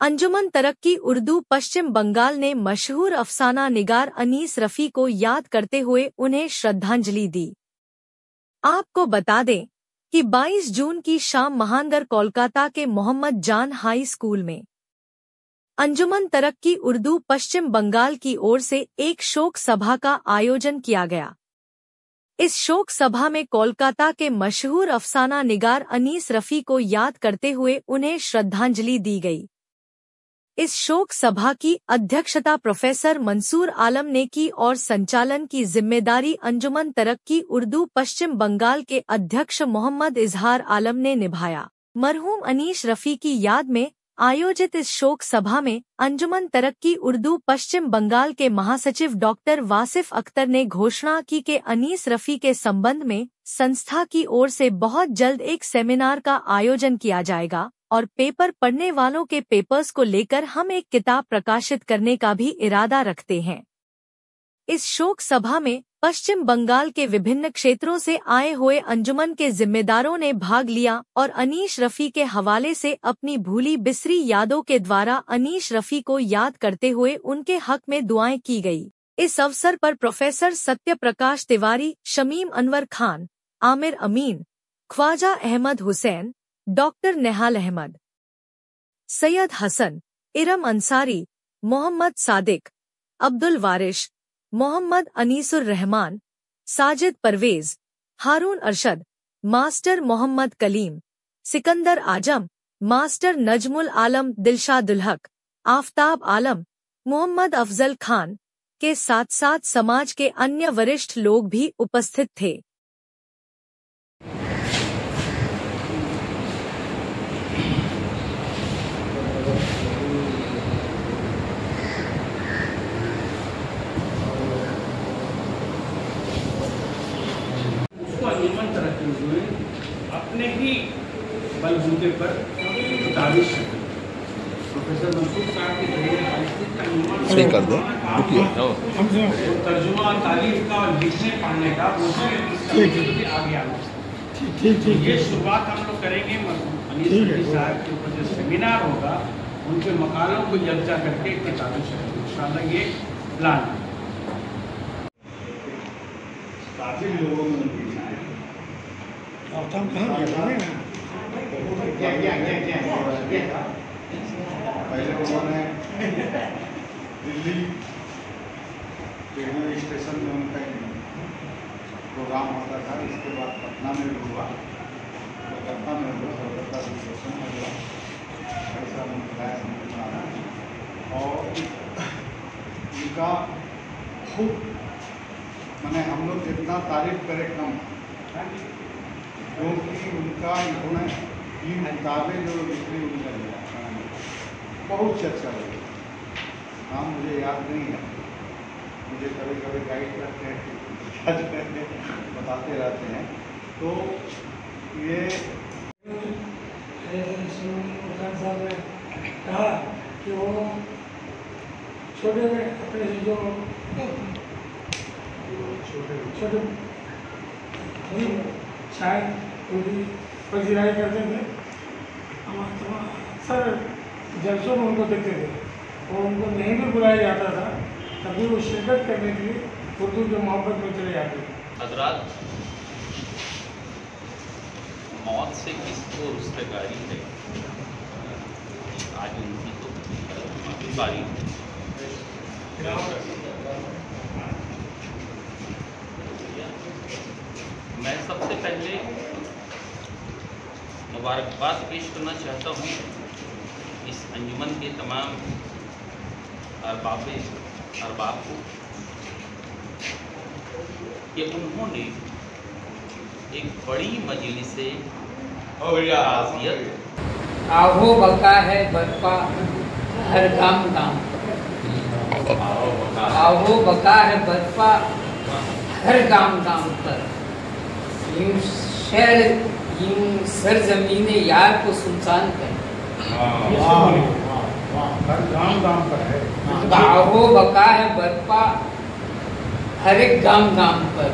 अंजुमन तरक्की उर्दू पश्चिम बंगाल ने मशहूर अफसाना निगार अनीस रफ़ी को याद करते हुए उन्हें श्रद्धांजलि दी। आपको बता दें कि 22 जून की शाम महानगर कोलकाता के मोहम्मद जान हाई स्कूल में अंजुमन तरक्की उर्दू पश्चिम बंगाल की ओर से एक शोक सभा का आयोजन किया गया। इस शोक सभा में कोलकाता के मशहूर अफसाना निगार अनीस रफ़ी को याद करते हुए उन्हें श्रद्धांजलि दी गई। इस शोक सभा की अध्यक्षता प्रोफेसर मंसूर आलम ने की और संचालन की जिम्मेदारी अंजुमन तरक्की उर्दू पश्चिम बंगाल के अध्यक्ष मोहम्मद इजहार आलम ने निभाया। मरहूम अनीस रफ़ी की याद में आयोजित इस शोक सभा में अंजुमन तरक्की उर्दू पश्चिम बंगाल के महासचिव डॉक्टर वासिफ अख्तर ने घोषणा की कि अनीस रफ़ी के संबंध में संस्था की ओर से बहुत जल्द एक सेमिनार का आयोजन किया जाएगा और पेपर पढ़ने वालों के पेपर्स को लेकर हम एक किताब प्रकाशित करने का भी इरादा रखते हैं। इस शोक सभा में पश्चिम बंगाल के विभिन्न क्षेत्रों से आए हुए अंजुमन के जिम्मेदारों ने भाग लिया और अनीस रफ़ी के हवाले से अपनी भूली बिसरी यादों के द्वारा अनीस रफ़ी को याद करते हुए उनके हक में दुआएं की गई। इस अवसर पर प्रोफेसर सत्य प्रकाश तिवारी, शमीम अनवर खान, आमिर अमीन, ख्वाजा अहमद हुसैन, डॉक्टर नेहाल अहमद, सैयद हसन, इरम अंसारी, मोहम्मद सादिक, अब्दुल वारिश, मोहम्मद अनीसुर रहमान, साजिद परवेज, हारून अरशद, मास्टर मोहम्मद कलीम, सिकंदर आजम, मास्टर नजमुल आलम, दिलशादुल हक, आफताब आलम, मोहम्मद अफजल खान के साथ साथ समाज के अन्य वरिष्ठ लोग भी उपस्थित थे। अंजुमन तरक्की हुए अपने ही बलबूते पर दाविश प्रोफेसर मंसूर साहब के जरिए तर्जुमा और तारीफ का और लिखने पढ़ने का आगे आना। ये शुरुआत हम लोग करेंगे अनीस रफ़ी साहब के ऊपर जो सेमिनार होगा उनके मकालों को यकजा करके किताबें छपेंगे इंशाल्लाह, ये प्लान है। काफी लोगों ने पहले उन्होंने दिल्ली रेलवे स्टेशन में उनका प्रोग्राम होता था, इसके बाद पटना में भी हुआ, कोलकाता में हुआ, कोलकाता स्टेशन में हुआ, ऐसा उनका और उनका खूब मैंने हम लोग जितना तारीफ करें कम, क्योंकि उनका इन्होंने तीन किताबें जो लिखी उन्होंने बहुत चर्चा हुई। नाम मुझे याद नहीं है, मुझे कभी कभी गाइड करते हैं, बताते रहते हैं। तो ये साहब ने कहा कि वो छोटे अपने जो छोटे शायद पूरी पजीराई करते थे, सर जलसों में उनको देखते थे और उनको नहीं भी बुलाया जाता था तभी वो शिरकत करने के लिए उर्दू के मोहब्बत में चले जाते थे। हजरात, मौत से किसको रुस्तगारी है, आज उनकी तो बारी है। मैं सबसे पहले मुबारकबाद पेश करना चाहता हूँ इस अंजुमन के तमाम अरबाब को कि उन्होंने एक बड़ी मजलिस आहो बका है बरपा हर गाम गाम, आहो बका है बरपा हर गाम गाम पर, यूं शहर यूं सरजमीने यार को सुनसान कर, हर गांव गांव पर है। आहो बका है बरपा हर एक गाम गाम पर,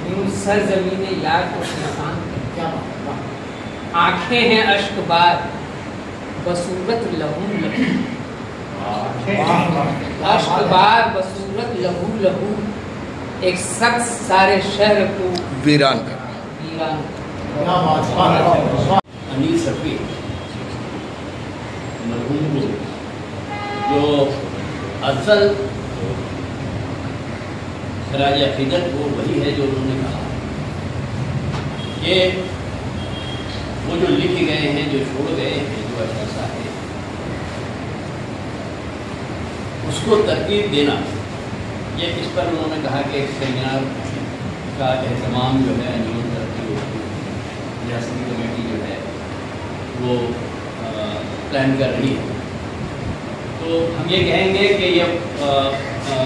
यूं सरजमीने यार को सुनसान कर। आंखें हैं अश्कबार बसूरत लहू लहू, अष्टबार बसूरत लहू लहू, एक शख्स सारे शहर को वीरान कर। अनीस रफ़ी मरहूम को जो असल खराज अक़ीदत वो वही है जो उन्होंने कहा कि वो जो लिख गए हैं, जो छोड़ गए हैं, जो ऐसा है उसको तरकीब देना, ये इस पर उन्होंने कहा कि एक सेमिनार का एहतमाम जो है अंजुमन तरक्की रियासती कमेटी जो है वो प्लान कर रही है। तो हम ये कहेंगे कि ये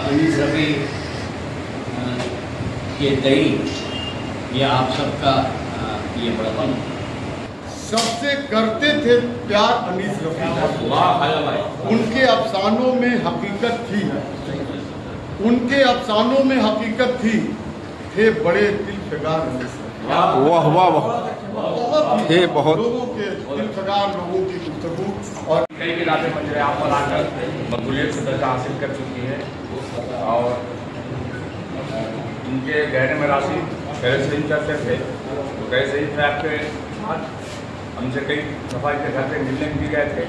अनीस रफ़ी के दई ये आप सबका ये बड़पन सबसे करते थे प्यार अनीस रफ़ी। उनके अफसानों में हकीकत थी, उनके अफसानों में हकीकत थी, थे बड़े दिल फिगार अनीस रफ़ी। वाह वाह वाह, बहुत थे बहुत लोगों के दिल फिगार लोगों की गुफ्तगू और कई किताबें मुझे आप पर आकर मकबूलियत से दर्जा हासिल कर चुकी है और इनके गहरे मरासी पहले से ही चर्चे थे, तो कई सही ट्रैक पे हमसे कई दफ़ा इनके घर पे मिलने भी गए थे,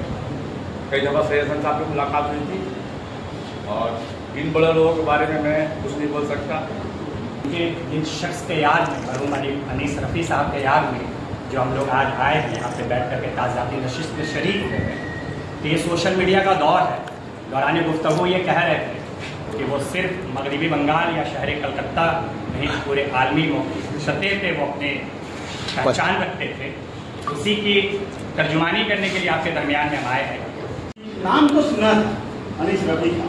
कई दफ़ा सैयद हसन साहब की मुलाकात हुई थी और इन बड़े लोगों के बारे में मैं कुछ नहीं बोल सकता। कि जिन शख्स के याद में मरहूम अनीस रफ़ी साहब के याद में जो हम लोग आज आए हैं यहाँ पे बैठ कर के ताज़ाती नशिस्त में शरीक हुए हैं, तो ये सोशल मीडिया का दौर है। दौरान गुफ्तगू ये कह रहे थे कि वो सिर्फ मगरबी बंगाल या शहर कलकत्ता नहीं, पूरे आलमी सतह पे वो अपने पहचान रखते थे। उसी की तर्जुमानी करने के लिए आपके दरमियान में हम आए हैं। नाम तो सुना था अनीस रफ़ी का,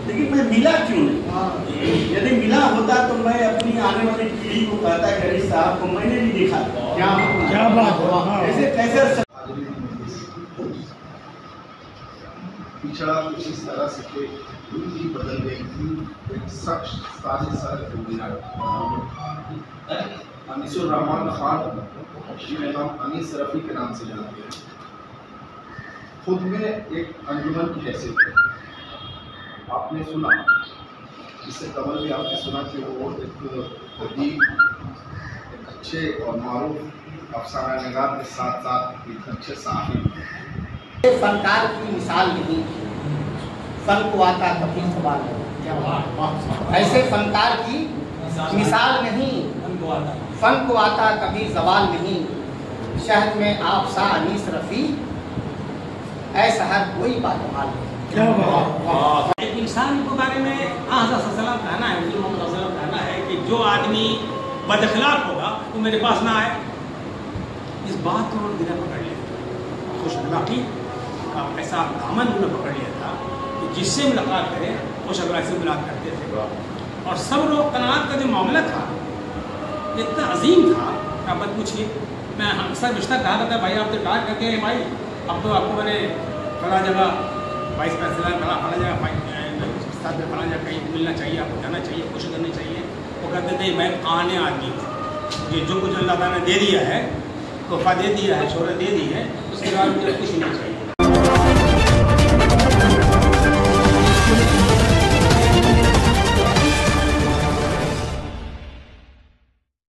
लेकिन मैं मिला क्यों नहीं? यदि मिला होता तो मैं अपनी आने वाली पीढ़ी को कहता कि अनीस साहब को मैंने भी देखा। क्या बात, ऐसे कैसे पिछड़ा कुछ इस तरह से कि ही बदल गई थी। एक शख्स साजिश अनीसुर रहमान खान, जिन्हें हम अनीस रफ़ी के नाम से जानते हैं, खुद में एक अंजुमन की हैसियत है। आपने सुना, इससे कबल भी आपने सुना कि वो एक अदीब, एक अच्छे और मारूफ अफसाना निगार के साथ साथ एक अच्छे साहिब। फनकार की मिसाल नहीं, फन को आता कभी सवाल नहीं। ऐसे फनकार की मिसाल नहीं, फन को आता कभी सवाल नहीं। शहर में आप सा अनीस रफ़ी, ऐसा हर कोई बातमाल नहीं। एक इंसान के बारे में सलाम कहना है, कहना है कि जो आदमी बदअखलाक होगा वो मेरे पास ना आए। इस बात को गिरा पकड़ लिया, खुशनवाकी का ऐसा दामन उन्होंने पकड़ लिया था कि जिससे मुलाकात करें खुश अगला से मुलाकात करते थे। और सब लोग कनात का जो मामला था इतना अजीम था क्या मत पूछिए। मैं अक्सर रिश्ता कहा करता भाई आप तो टार करके भाई अब तो आपको मैंने फला जगह वाइस प्रेसिडेंट फला जगह फला जगह कहीं मिलना चाहिए, आपको जाना चाहिए, कोशिश करनी चाहिए। वो कहते थे मैं आने आदमी ये जो कुछ अल्लाह ताला ने दे दिया है, तोहफा दे दिया है, शोहरत दे दी है, उसके बाद मुझे कुछ नहीं चाहिए।